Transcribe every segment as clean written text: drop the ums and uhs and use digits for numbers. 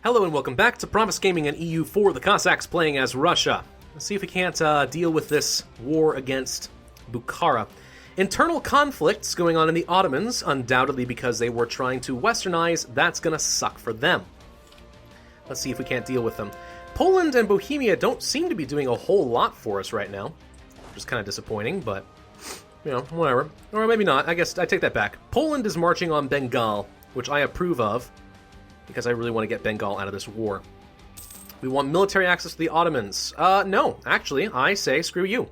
Hello and welcome back to Pravus Gaming and EU4, the Cossacks playing as Russia. Let's see if we can't deal with this war against Bukhara. Internal conflicts going on in the Ottomans, undoubtedly because they were trying to westernize. That's gonna suck for them. Let's see if we can't deal with them. Poland and Bohemia don't seem to be doing a whole lot for us right now, which is kind of disappointing, but, you know, whatever. Or maybe not. I guess I take that back. Poland is marching on Bengal, which I approve of, because I really want to get Bengal out of this war. We want military access to the Ottomans. No, actually, I say screw you.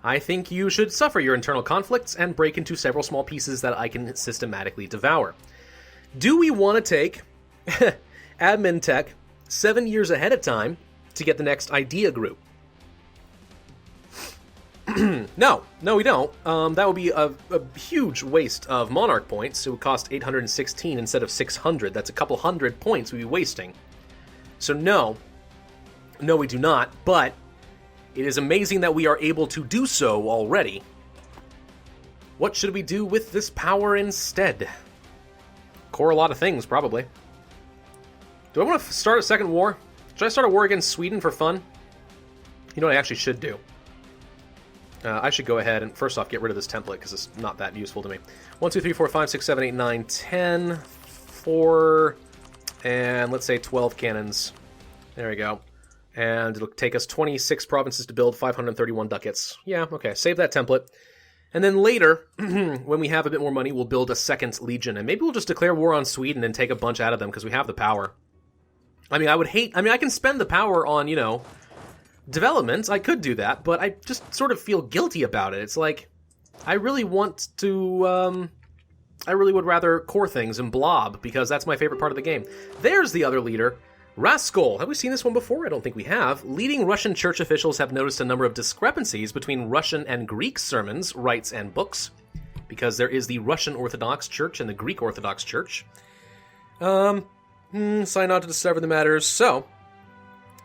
I think you should suffer your internal conflicts and break into several small pieces that I can systematically devour. Do we want to take admin tech 7 years ahead of time to get the next idea group? No, we don't. That would be a huge waste of monarch points. It would cost 816 instead of 600. That's a couple hundred points we'd be wasting. So no, we do not, but it is amazing that we are able to do so already. What should we do with this power instead? Core a lot of things, probably. Do I want to start a second war? Should I start a war against Sweden for fun? You know what I actually should do? I should go ahead and, first off, get rid of this template, because it's not that useful to me. 1, 2, 3, 4, 5, 6, 7, 8, 9, 10, 4, and let's say 12 cannons. There we go. And it'll take us 26 provinces to build, 531 ducats. Yeah, okay, save that template. And then later, when we have a bit more money, we'll build a second legion, and maybe we'll just declare war on Sweden and take a bunch out of them, because we have the power. I mean, I can spend the power on, you know, development. I could do that, but I just sort of feel guilty about it. It's like, I really want to, I really would rather core things and blob, because that's my favorite part of the game. There's the other leader, Raskol. Have we seen this one before? I don't think we have. Leading Russian church officials have noticed a number of discrepancies between Russian and Greek sermons, rites, and books, because there is the Russian Orthodox Church and the Greek Orthodox Church. Sign on to discover the matters. So,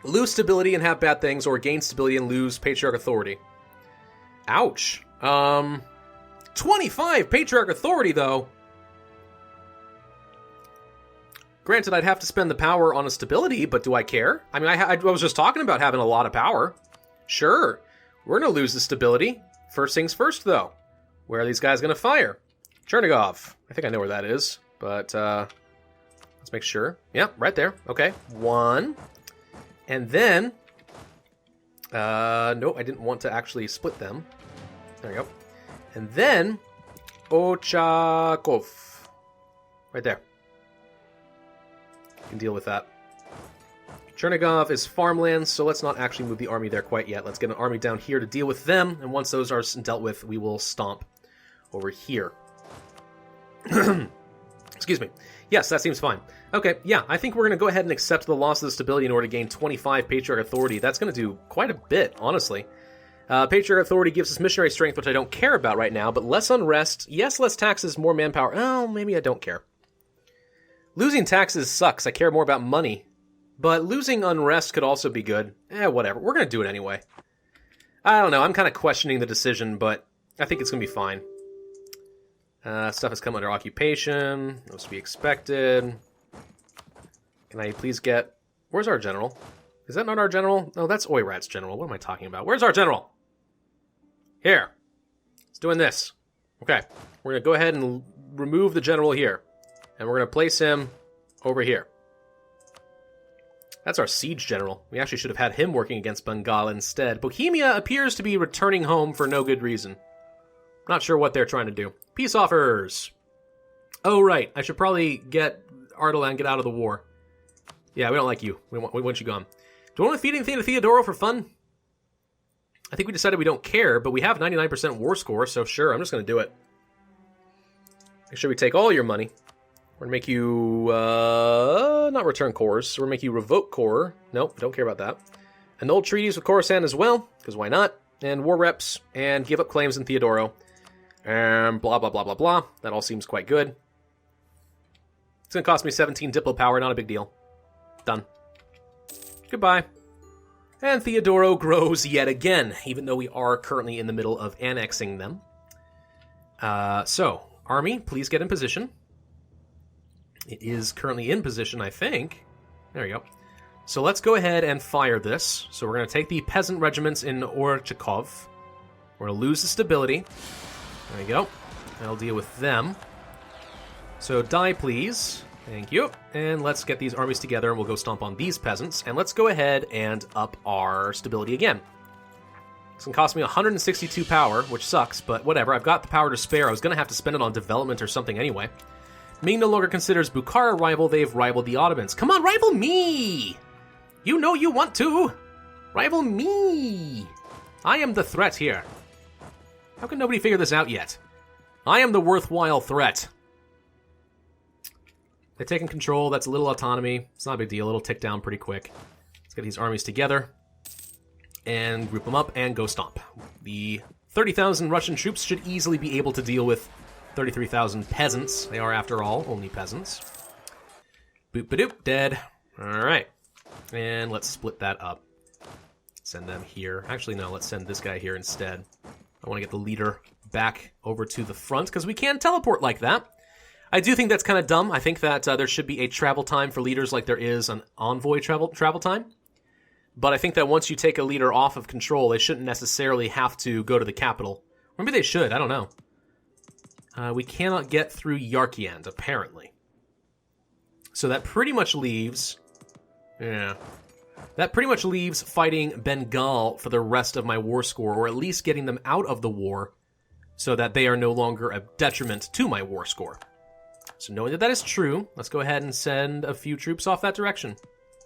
lose stability and have bad things, or gain stability and lose patriarch authority. Ouch. 25 patriarch authority, though. Granted, I'd have to spend the power on a stability, but do I care? I mean, I was just talking about having a lot of power. Sure, we're going to lose the stability. First things first, though. Where are these guys going to fire? Chernigov. I think I know where that is, but let's make sure. Yeah, right there. Okay, 1. And then, no, I didn't want to actually split them. There we go. And then, Ochakov. Right there. You can deal with that. Chernigov is farmlands, so let's not actually move the army there quite yet. Let's get an army down here to deal with them, and once those are dealt with, we will stomp over here. Excuse me. Yes, that seems fine. Okay, yeah, I think we're going to go ahead and accept the loss of the stability in order to gain 25 patriarch authority. That's going to do quite a bit, honestly. Patriarch authority gives us missionary strength, which I don't care about right now, but less unrest. Yes, less taxes, more manpower. Oh, maybe I don't care. Losing taxes sucks. I care more about money. But losing unrest could also be good. Whatever. We're going to do it anyway. I don't know. I'm kind of questioning the decision, but I think it's going to be fine. Stuff has come under occupation. That was to be expected. Can I please get... Where's our general? Is that not our general? No, that's Oirat's general. What am I talking about? Where's our general? Here. It's doing this. Okay. We're going to go ahead and remove the general here. And we're going to place him over here. That's our siege general. We actually should have had him working against Bengal instead. Bohemia appears to be returning home for no good reason. Not sure what they're trying to do. Peace offers. Oh, right. I should probably get Ardalan get out of the war. Yeah, we don't like you. We want you gone. Do we want to feed anything to Theodoro for fun? I think we decided we don't care, but we have 99% war score, so sure, I'm just going to do it. Make sure we take all your money. We're going to make you, not return cores. We're going to make you revoke core. Nope, don't care about that. Annul treaties with Khorasan as well, because why not? And war reps, and give up claims in Theodoro. And blah, blah, blah, blah, blah. That all seems quite good. It's going to cost me 17 Diplo power, not a big deal. Done. Goodbye. And Theodoro grows yet again, even though we are currently in the middle of annexing them. So, army, please get in position. It is currently in position, I think. There we go. So let's go ahead and fire this. So we're going to take the peasant regiments in Orchakov. We're going to lose the stability. There we go. I'll deal with them. So die, please. Thank you. And let's get these armies together, and we'll go stomp on these peasants. And let's go ahead and up our stability again. It's going to cost me 162 power, which sucks, but whatever. I've got the power to spare. I was going to have to spend it on development or something anyway. Ming no longer considers Bukhara a rival. They've rivaled the Ottomans. Come on, rival me! You know you want to! Rival me! I am the threat here. How can nobody figure this out yet? I am the worthwhile threat. They've taken control. That's a little autonomy. It's not a big deal. It'll tick down pretty quick. Let's get these armies together and group them up and go stomp. The 30,000 Russian troops should easily be able to deal with 33,000 peasants. They are, after all, only peasants. Boop-a-doop, dead. All right. And let's split that up. Send them here. Actually, no, let's send this guy here instead. I want to get the leader back over to the front, because we can teleport like that. I do think that's kind of dumb. I think that there should be a travel time for leaders like there is an envoy travel time. But I think that once you take a leader off of control, they shouldn't necessarily have to go to the capital. Maybe they should, I don't know. We cannot get through Yarkiand, apparently. So that pretty much leaves... Yeah. That pretty much leaves fighting Bengal for the rest of my war score, or at least getting them out of the war, so that they are no longer a detriment to my war score. So knowing that that is true, let's go ahead and send a few troops off that direction.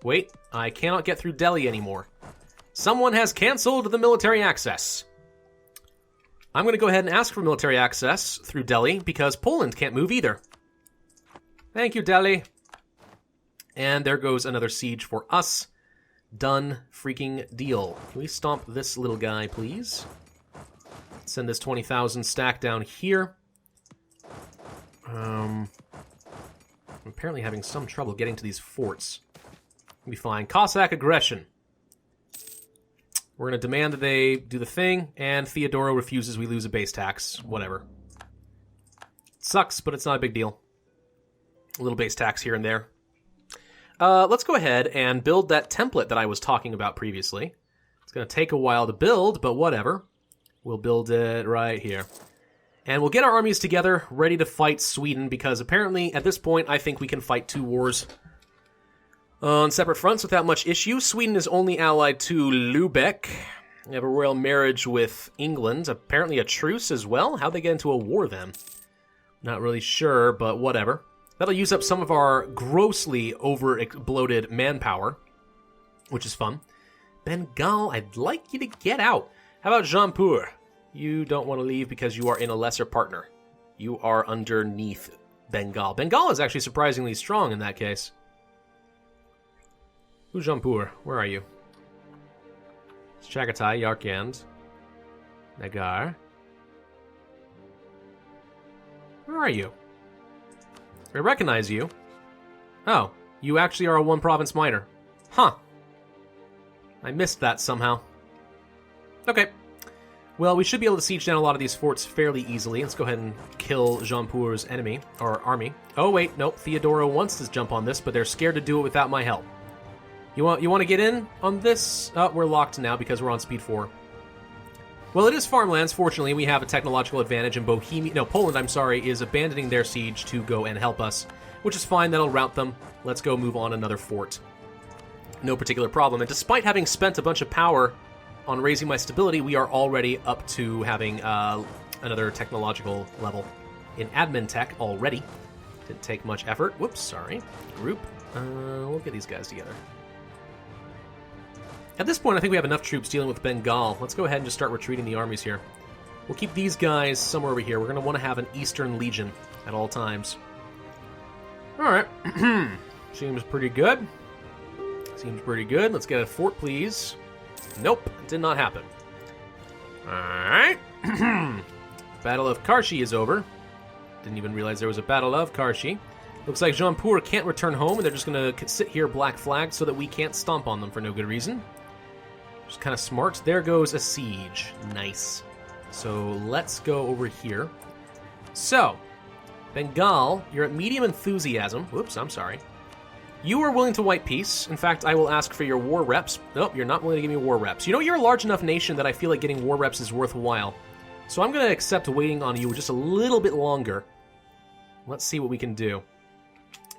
Wait, I cannot get through Delhi anymore. Someone has canceled the military access. I'm going to go ahead and ask for military access through Delhi, because Poland can't move either. Thank you, Delhi. And there goes another siege for us. Done freaking deal. Can we stomp this little guy, please? Send this 20,000 stack down here. I'm apparently having some trouble getting to these forts. We'll be fine. Cossack aggression. We're going to demand that they do the thing, and Theodoro refuses. We lose a base tax. Whatever. Sucks, but it's not a big deal. A little base tax here and there. Let's go ahead and build that template that I was talking about previously. It's going to take a while to build, but whatever. We'll build it right here. And we'll get our armies together, ready to fight Sweden, because apparently, at this point, I think we can fight 2 wars on separate fronts without much issue. Sweden is only allied to Lubeck. They have a royal marriage with England. Apparently a truce as well? How'd they get into a war then? Not really sure, but whatever. That'll use up some of our grossly over-bloated manpower, which is fun. Bengal, I'd like you to get out. How about Jampur? You don't want to leave because you are in a lesser partner. You are underneath Bengal. Bengal is actually surprisingly strong in that case. Who's Jampur? Where are you? It's Chagatai, Yarkand, Nagar. Where are you? I recognize you. Oh, you actually are a one-province minor. Huh. I missed that somehow. Okay. Well, we should be able to siege down a lot of these forts fairly easily. Let's go ahead and kill Jampur's enemy, or army. Oh, wait, nope. Theodoro wants to jump on this, but they're scared to do it without my help. You want to get in on this? Oh, we're locked now because we're on speed 4. Well, it is farmlands. Fortunately, we have a technological advantage, and Poland, I'm sorry, is abandoning their siege to go and help us, which is fine. That'll rout them. Let's go move on another fort. No particular problem. And despite having spent a bunch of power on raising my stability, we are already up to having another technological level in admin tech already. Didn't take much effort. Whoops, sorry. Group. We'll get these guys together. At this point, I think we have enough troops dealing with Bengal. Let's go ahead and just start retreating the armies here. We'll keep these guys somewhere over here. We're going to want to have an Eastern Legion at all times. Alright. Seems pretty good. Seems pretty good. Let's get a fort, please. Nope, did not happen. Alright. Battle of Karshi is over. Didn't even realize there was a Battle of Karshi. Looks like Jampur can't return home, and they're just going to sit here black flagged so that we can't stomp on them for no good reason. Which is kind of smart. There goes a siege. Nice. So let's go over here. So, Bengal, you're at medium enthusiasm. Whoops, I'm sorry. You are willing to white peace. In fact, I will ask for your war reps. Nope, you're not willing to give me war reps. You know, you're a large enough nation that I feel like getting war reps is worthwhile. So I'm going to accept waiting on you just a little bit longer. Let's see what we can do.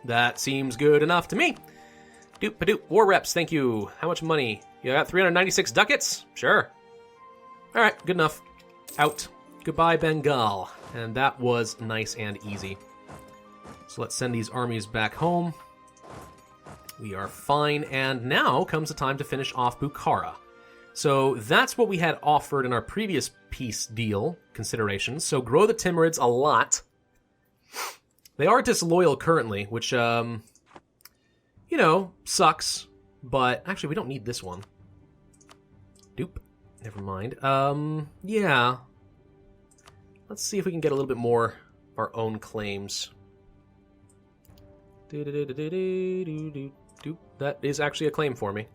That seems good enough to me. Doop-a-doop. War reps, thank you. How much money? You got 396 ducats? Sure. All right, good enough. Out. Goodbye, Bengal. And that was nice and easy. So let's send these armies back home. We are fine, and now comes the time to finish off Bukhara. So that's what we had offered in our previous peace deal considerations. So grow the Timurids a lot. They are disloyal currently, which, you know, sucks. But actually, we don't need this one. Doop. Never mind. Yeah. Let's see if we can get a little bit more of our own claims. That is actually a claim for me.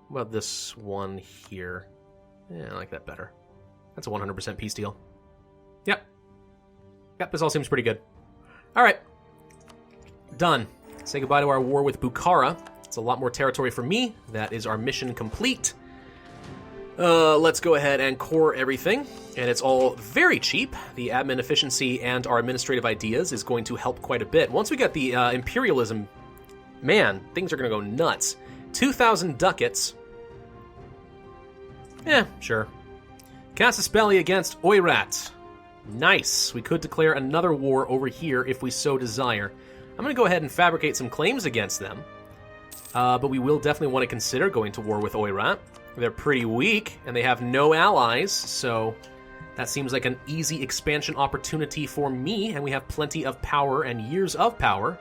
What about this one here? Yeah, I like that better. That's a 100% peace deal. Yep. Yep, this all seems pretty good. Alright. Done. Say goodbye to our war with Bukhara. It's a lot more territory for me. That is our mission complete. Let's go ahead and core everything. And it's all very cheap. The admin efficiency and our administrative ideas is going to help quite a bit. Once we get the imperialism, man, things are going to go nuts. 2,000 ducats. Yeah, sure. Cast a spell against Oirat. Nice. We could declare another war over here if we so desire. I'm going to go ahead and fabricate some claims against them. But we will definitely want to consider going to war with Oirat. They're pretty weak, and they have no allies, so that seems like an easy expansion opportunity for me, and we have plenty of power and years of power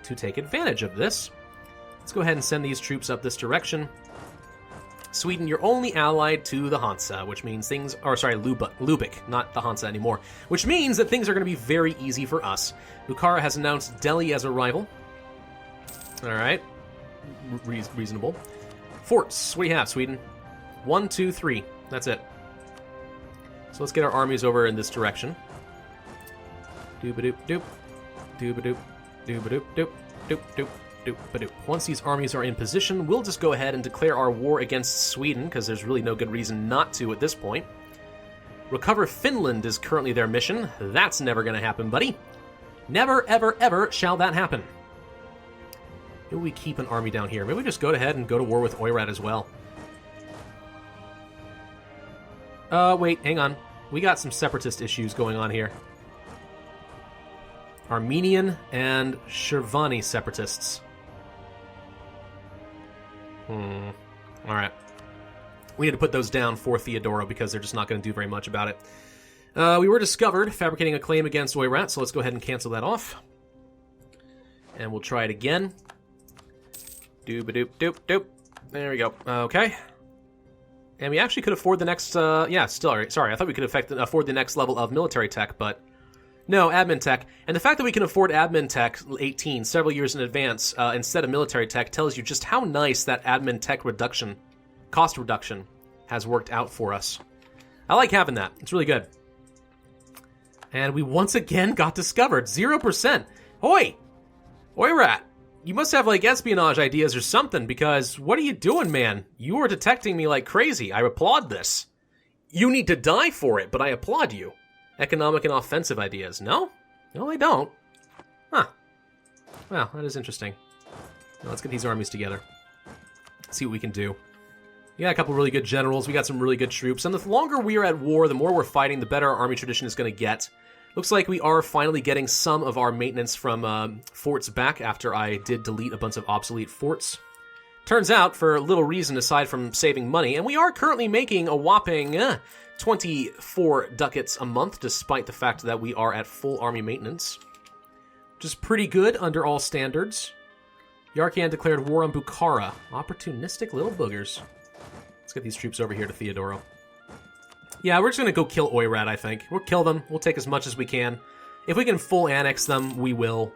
to take advantage of this. Let's go ahead and send these troops up this direction. Sweden, you're only allied to the Hansa, which means things are, sorry, Lubick, not the Hansa anymore, which means that things are going to be very easy for us. Bukhara has announced Delhi as a rival. All right. Reasonable. Forts, what do you have, Sweden? 1, 2, 3. That's it. So let's get our armies over in this direction. Dooba-doop, doop. Dooba-doop. Dooba-doop, doop. Doop, doop, doop-ba-doop. Once these armies are in position, we'll just go ahead and declare our war against Sweden, because there's really no good reason not to at this point. Recover Finland is currently their mission. That's never going to happen, buddy. Never, ever, ever shall that happen. Maybe we keep an army down here. Maybe we just go ahead and go to war with Oirat as well. Wait, hang on. We got some separatist issues going on here. Armenian and Shirvani separatists. Alright. We need to put those down for Theodora because they're just not going to do very much about it. We were discovered fabricating a claim against Oirat, so let's go ahead and cancel that off. And we'll try it again. Doop-a-doop-doop-doop. There we go. Okay. And we actually could afford the next, yeah, still, sorry, I thought we could afford the next level of military tech, but no, admin tech. And the fact that we can afford admin tech 18, several years in advance, instead of military tech, tells you just how nice that admin tech reduction, cost reduction, has worked out for us. I like having that. It's really good. And we once again got discovered. 0%. Hoi! Oirat! You must have, like, espionage ideas or something, because what are you doing, man? You are detecting me like crazy. I applaud this. You need to die for it, but I applaud you. Economic and offensive ideas. No? No, I don't. Huh. Well, that is interesting. Now, let's get these armies together. See what we can do. We got a couple really good generals. We got some really good troops. And the longer we are at war, the more we're fighting, the better our army tradition is going to get. Looks like we are finally getting some of our maintenance from forts back after I did delete a bunch of obsolete forts. Turns out, for little reason aside from saving money, and we are currently making a whopping 24 ducats a month, despite the fact that we are at full army maintenance. Which is pretty good under all standards. Yarkhan declared war on Bukhara. Opportunistic little boogers. Let's get these troops over here to Theodoro. Yeah, we're just going to go kill Oirat, I think. We'll kill them. We'll take as much as we can. If we can full annex them, we will.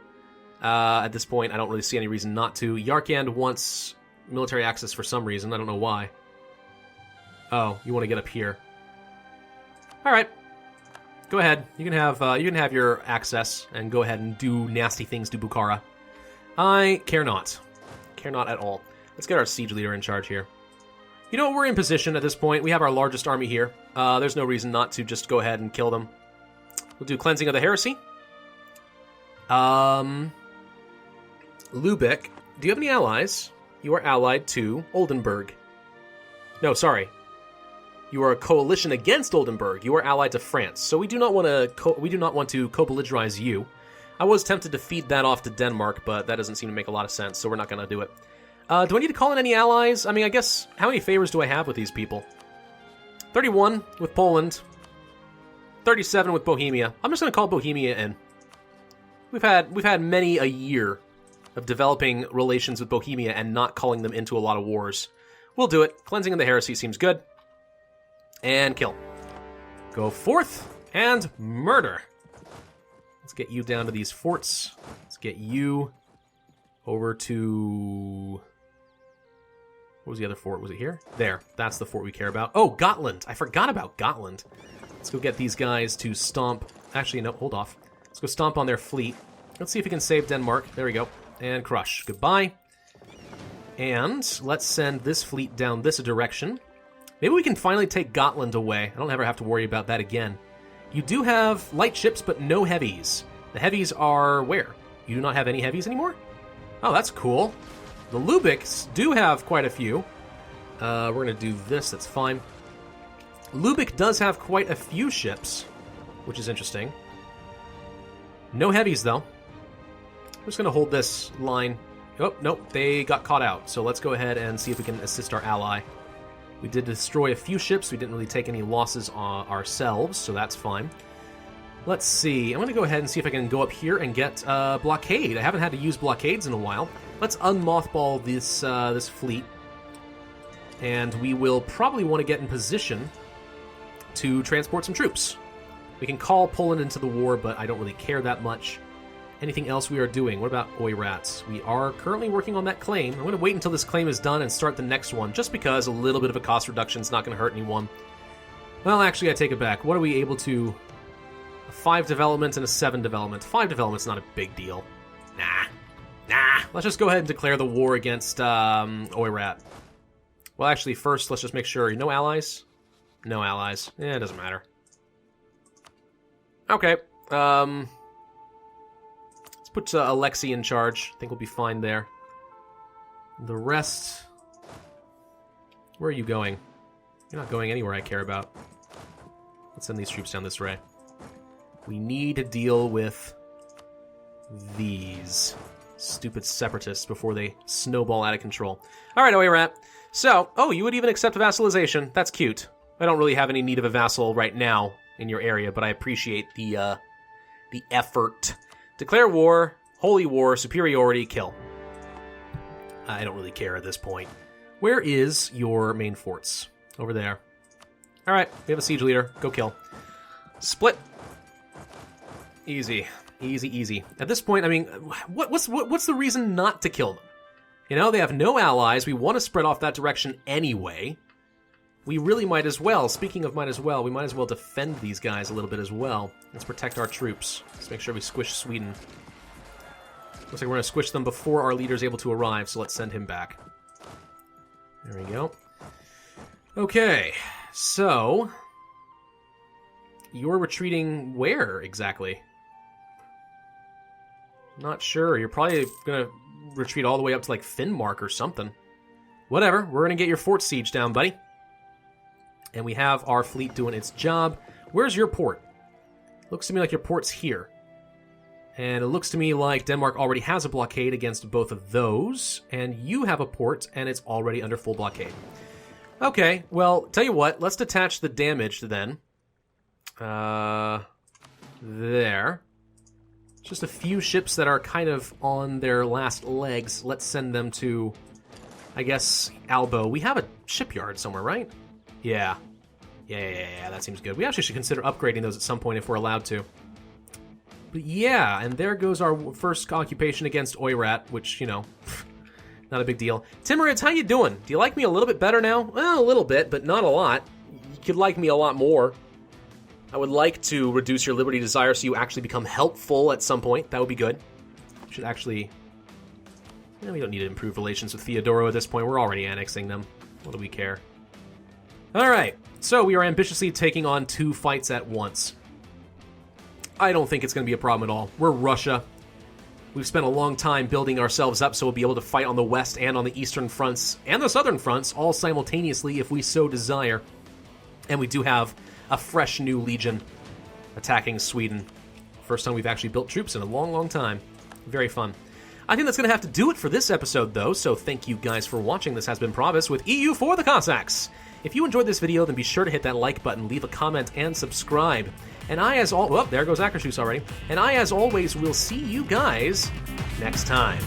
At this point, I don't really see any reason not to. Yarkhan wants military access for some reason. I don't know why. Oh, you want to get up here. Alright. Go ahead. You can have your access and go ahead and do nasty things to Bukhara. I care not. Care not at all. Let's get our siege leader in charge here. You know, we're in position at this point. We have our largest army here. There's no reason not to just go ahead and kill them. We'll do Cleansing of the Heresy. Lubeck, do you have any allies? You are allied to Oldenburg. No, sorry. You are a coalition against Oldenburg. You are allied to France. So we do not want to co-belligerize you. I was tempted to feed that off to Denmark, but that doesn't seem to make a lot of sense, so we're not going to do it. Do I need to call in any allies? I mean, I guess, how many favors do I have with these people? 31 with Poland. 37 with Bohemia. I'm just going to call Bohemia in. We've had many a year of developing relations with Bohemia and not calling them into a lot of wars. We'll do it. Cleansing of the Heresy seems good. And kill. Go forth and murder. Let's get you down to these forts. Let's get you over to... What was the other fort? Was it here? There. That's the fort we care about. Oh, Gotland. I forgot about Gotland. Let's go get these guys to stomp... Actually, no, hold off. Let's go stomp on their fleet. Let's see if we can save Denmark. There we go. And crush. Goodbye. And let's send this fleet down this direction. Maybe we can finally take Gotland away. I don't ever have to worry about that again. You do have light ships, but no heavies. The heavies are where? You do not have any heavies anymore? Oh, that's cool. The Lubecks do have quite a few. We're going to do this. That's fine. Lubeck does have quite a few ships, which is interesting. No heavies, though. I'm just going to hold this line. Oh, nope. They got caught out. So let's go ahead and see if we can assist our ally. We did destroy a few ships. We didn't really take any losses ourselves, so that's fine. Let's see. I'm going to go ahead and see if I can go up here and get blockade. I haven't had to use blockades in a while. Let's unmothball this fleet. And we will probably want to get in position to transport some troops. We can call Poland into the war, but I don't really care that much. Anything else we are doing? What about Oirats? We are currently working on that claim. I'm going to wait until this claim is done and start the next one, just because a little bit of a cost reduction is not going to hurt anyone. Well, actually, I take it back. What are we able to... A 5 development and a 7 development. 5 development's not a big deal. Nah. Let's just go ahead and declare the war against Oirat. Well, actually, first, let's just make sure. No allies? No allies. It doesn't matter. Okay. Let's put Alexei in charge. I think we'll be fine there. The rest... Where are you going? You're not going anywhere I care about. Let's send these troops down this way. We need to deal with these stupid separatists before they snowball out of control. All right, Oirat. So, you would even accept vassalization. That's cute. I don't really have any need of a vassal right now in your area, but I appreciate the effort. Declare war, holy war, superiority, kill. I don't really care at this point. Where is your main forts? Over there. All right, we have a siege leader. Go kill. Split. Easy. Easy. At this point, I mean, what's the reason not to kill them? You know, they have no allies. We want to spread off that direction anyway. We really might as well. Speaking of might as well, we might as well defend these guys a little bit as well. Let's protect our troops. Let's make sure we squish Sweden. Looks like we're going to squish them before our leader's able to arrive, so let's send him back. There we go. Okay, so... You're retreating where, exactly? Not sure. You're probably going to retreat all the way up to, like, Finnmark or something. Whatever. We're going to get your fort siege down, buddy. And we have our fleet doing its job. Where's your port? Looks to me like your port's here. And it looks to me like Denmark already has a blockade against both of those. And you have a port, and it's already under full blockade. Okay, well, tell you what. Let's detach the damage then. There. Just a few ships that are kind of on their last legs. Let's send them to, I guess, Albo. We have a shipyard somewhere, right? Yeah. Yeah, that seems good. We actually should consider upgrading those at some point if we're allowed to. But yeah, and there goes our first occupation against Oirat, which, you know, not a big deal. Timurids, how you doing? Do you like me a little bit better now? Well, a little bit, but not a lot. You could like me a lot more. I would like to reduce your liberty desire so you actually become helpful at some point. That would be good. Should actually... we don't need to improve relations with Theodoro at this point. We're already annexing them. What do we care? Alright, so we are ambitiously taking on 2 fights at once. I don't think it's going to be a problem at all. We're Russia. We've spent a long time building ourselves up so we'll be able to fight on the west and on the eastern fronts and the southern fronts all simultaneously if we so desire. And we do have a fresh new legion attacking Sweden. First time we've actually built troops in a long, long time. Very fun. I think that's going to have to do it for this episode, though, so thank you guys for watching. This has been Pravus with EU for the Cossacks. If you enjoyed this video, then be sure to hit that like button, leave a comment, and subscribe. And I, as always... there goes Akershus already. And I, as always, will see you guys next time.